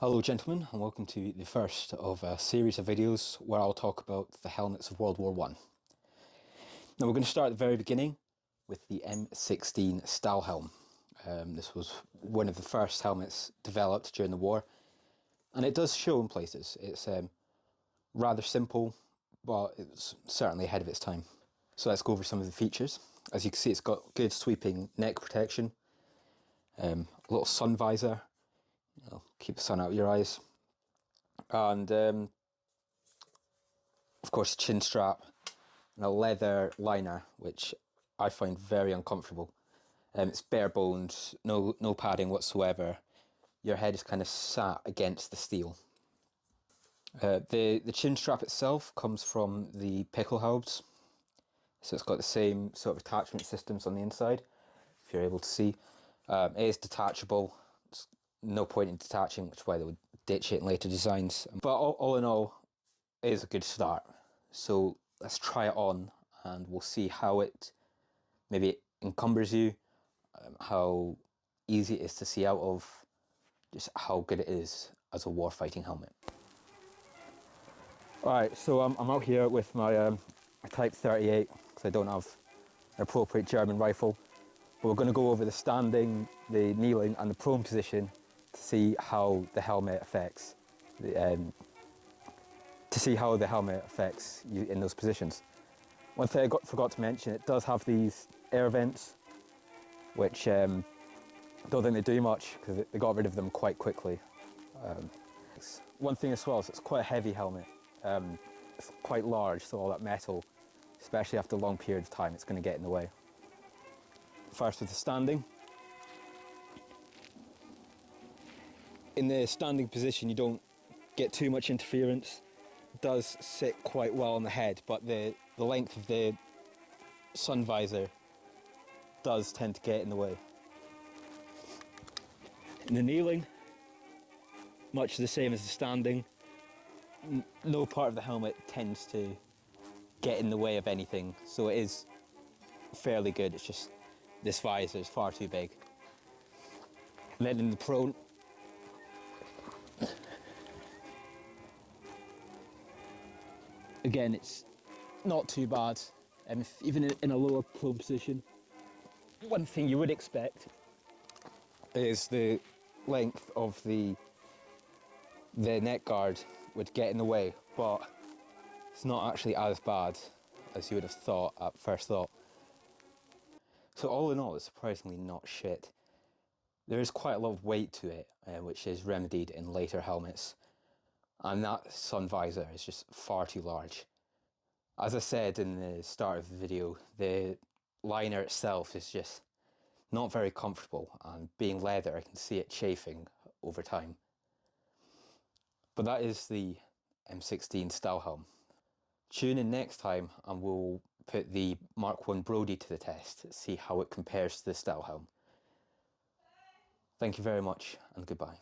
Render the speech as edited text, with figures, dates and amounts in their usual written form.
Hello gentlemen, and welcome to the first of a series of videos where I'll talk about the helmets of World War One. Now we're going to start at the very beginning with the M16 Stahlhelm. This was one of the first helmets developed during the war, and it does show in places. It's rather simple, but it's certainly ahead of its time. So let's go over some of the features. As you can see, it's got good sweeping neck protection, a little sun visor, keep the sun out of your eyes, and of course chin strap and a leather liner, which I find very uncomfortable. It's bare bones, no padding whatsoever. Your head is kind of sat against the steel. The chin strap itself comes from the Pickelhaubes, so it's got the same sort of attachment systems on the inside, if you're able to see. It is detachable. There's no point in detaching, which is why they would ditch it in later designs. But all in all, it is a good start. So let's try it on and we'll see how it maybe encumbers you, how easy it is to see out of, just how good it is as a warfighting helmet. Alright, so I'm out here with my Type 38 because I don't have an appropriate German rifle. But we're going to go over the standing, the kneeling and the prone position to see how the helmet affects you in those positions. One thing I forgot to mention, it does have these air vents, which don't think they do much because they got rid of them quite quickly. One thing as well is it's quite a heavy helmet. It's quite large, so all that metal, especially after a long period of time, it's going to get in the way. First with the standing. In the standing position you don't get too much interference. It does sit quite well on the head, but the length of the sun visor does tend to get in the way. In the kneeling, much the same as the standing. No part of the helmet tends to get in the way of anything, so it is fairly good. It's just this visor is far too big. And then in the prone, again, it's not too bad, even in a lower prone position. One thing you would expect is the length of the neck guard would get in the way, but it's not actually as bad as you would have thought at first thought. So all in all, it's surprisingly not shit. There is quite a lot of weight to it, which is remedied in later helmets, and that sun visor is just far too large. As I said in the start of the video, the liner itself is just not very comfortable, and being leather, I can see it chafing over time. But that is the M16 Stahlhelm. Tune in next time and we'll put the Mark I Brody to the test, see how it compares to the Stahlhelm. Thank you very much and goodbye.